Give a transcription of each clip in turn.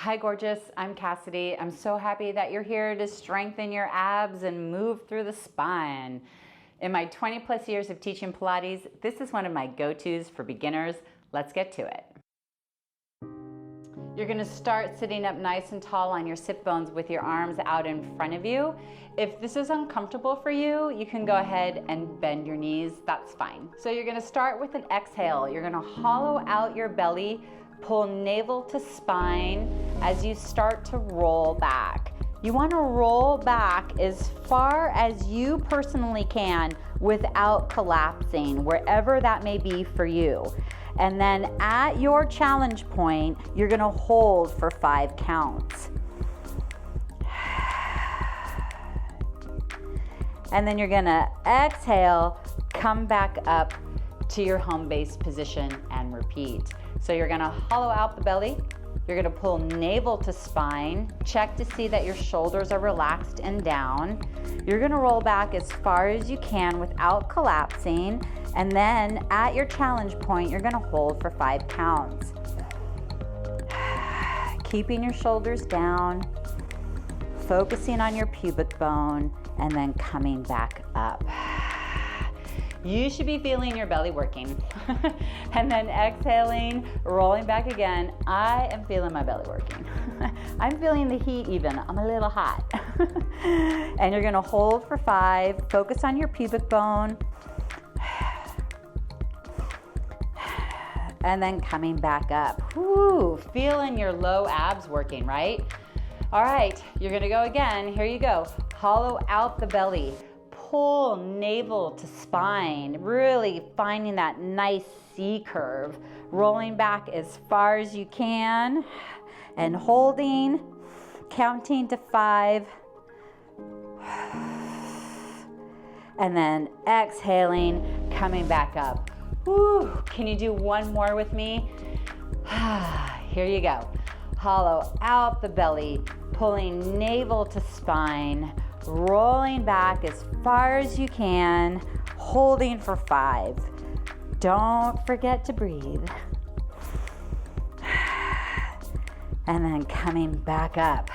Hi gorgeous, I'm Cassidy. I'm so happy that you're here to strengthen your abs and move through the spine. In my 20 plus years of teaching Pilates, this is one of my go-tos for beginners. Let's get to it. You're gonna start sitting up nice and tall on your sit bones with your arms out in front of you. If this is uncomfortable for you, you can go ahead and bend your knees, that's fine. So you're gonna start with an exhale. You're gonna hollow out your belly, pull navel to spine as you start to roll back. You wanna roll back as far as you personally can without collapsing, wherever that may be for you. And then at your challenge point, you're gonna hold for 5 counts. And then you're gonna exhale, come back up to your home base position and repeat. So you're gonna hollow out the belly, you're gonna pull navel to spine, check to see that your shoulders are relaxed and down. You're gonna roll back as far as you can without collapsing, and then at your challenge point, you're gonna hold for 5 counts. Keeping your shoulders down, focusing on your pubic bone, and then coming back up. You should be feeling your belly working. And then exhaling, rolling back again. I am feeling my belly working. I'm feeling the heat even. I'm a little hot. And you're gonna hold for 5. Focus on your pubic bone. And then coming back up. Woo, feeling your low abs working, right? All right, you're gonna go again. Here you go. Hollow out the belly. Pull navel to spine, really finding that nice C curve. Rolling back as far as you can and holding, counting to 5. And then exhaling, coming back up. Woo. Can you do one more with me? Here you go. Hollow out the belly, pulling navel to spine, rolling back as far as you can, holding for 5. Don't forget to breathe. And then coming back up.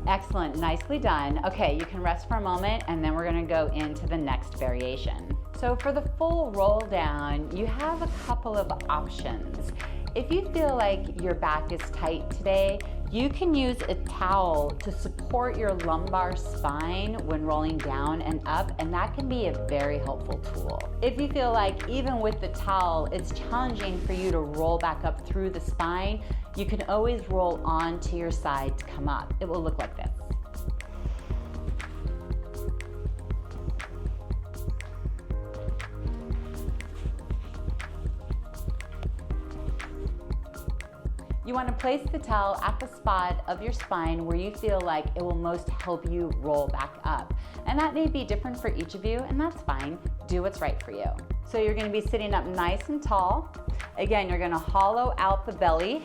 Excellent, nicely done. Okay, you can rest for a moment and then we're gonna go into the next variation. So for the full roll down, you have a couple of options. If you feel like your back is tight today, you can use a towel to support your lumbar spine when rolling down and up, and that can be a very helpful tool. If you feel like even with the towel, it's challenging for you to roll back up through the spine, you can always roll onto your side to come up. It will look like this. You want to place the towel at the spot of your spine where you feel like it will most help you roll back up. And that may be different for each of you, and that's fine. Do what's right for you. So you're going to be sitting up nice and tall. Again, you're going to hollow out the belly.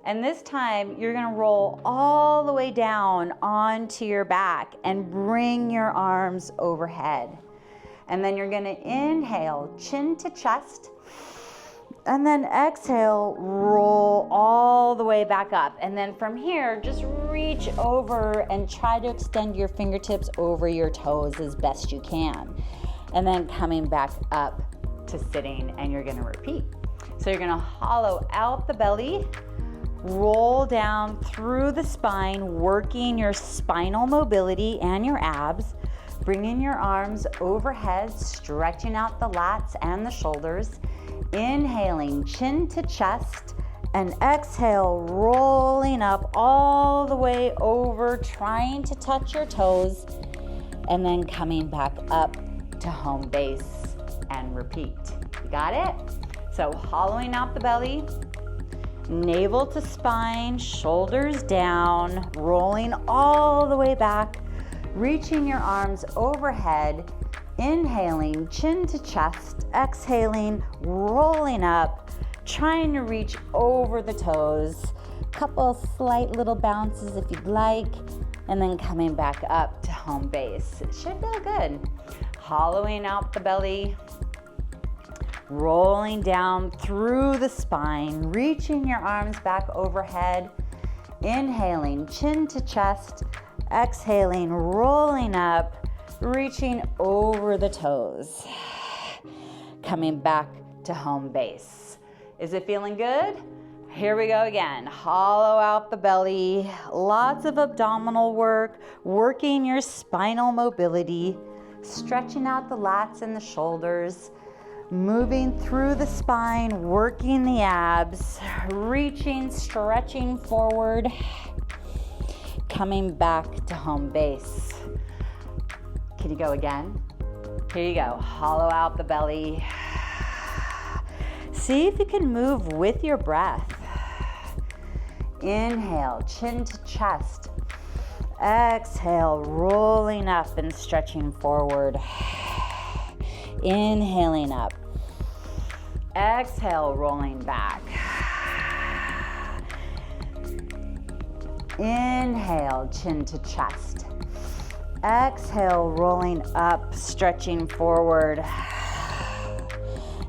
And this time, you're going to roll all the way down onto your back and bring your arms overhead. And then you're going to inhale, chin to chest. And then exhale, roll all the way back up. And then from here, just reach over and try to extend your fingertips over your toes as best you can. And then coming back up to sitting, and you're gonna repeat. So you're gonna hollow out the belly, roll down through the spine, working your spinal mobility and your abs, bringing your arms overhead, stretching out the lats and the shoulders. Inhaling, chin to chest, and exhale, rolling up all the way over, trying to touch your toes, and then coming back up to home base and repeat. You got it? So hollowing out the belly, navel to spine, shoulders down, rolling all the way back, reaching your arms overhead. Inhaling, chin to chest, exhaling, rolling up, trying to reach over the toes. Couple slight little bounces if you'd like, and then coming back up to home base. It should feel good. Hollowing out the belly, rolling down through the spine, reaching your arms back overhead, Inhaling, chin to chest. Exhaling, rolling up, reaching over the toes. Coming back to home base. Is it feeling good? Here we go again. Hollow out the belly. Lots of abdominal work, working your spinal mobility, stretching out the lats and the shoulders, moving through the spine, working the abs, reaching, stretching forward, coming back to home base. Can you go again? Here you go. Hollow out the belly. See if you can move with your breath. Inhale, chin to chest. Exhale, rolling up and stretching forward. Inhaling up. Exhale, rolling back. Inhale, chin to chest. Exhale, rolling up, stretching forward.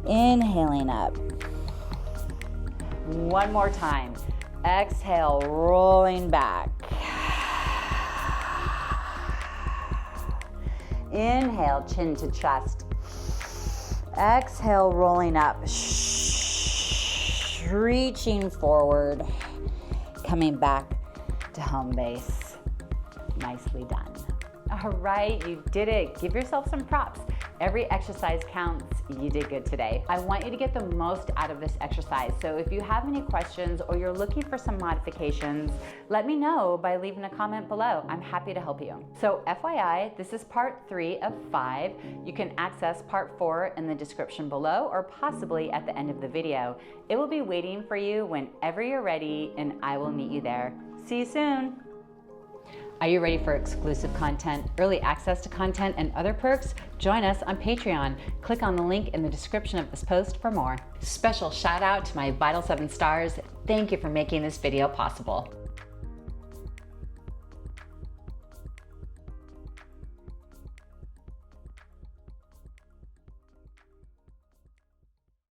Inhaling up. One more time. Exhale, rolling back. Inhale, chin to chest. Exhale, rolling up. Reaching forward. Coming back to home base. Nicely done. All right, you did it. Give yourself some props. Every exercise counts. You did good today. I want you to get the most out of this exercise. So if you have any questions or you're looking for some modifications, let me know by leaving a comment below. I'm happy to help you. So FYI, this is part 3 of 5. You can access part 4 in the description below or possibly at the end of the video. It will be waiting for you whenever you're ready, and I will meet you there. See you soon. Are you ready for exclusive content, early access to content, and other perks? Join us on Patreon. Click on the link in the description of this post for more. Special shout out to my Vital 7 stars. Thank you for making this video possible.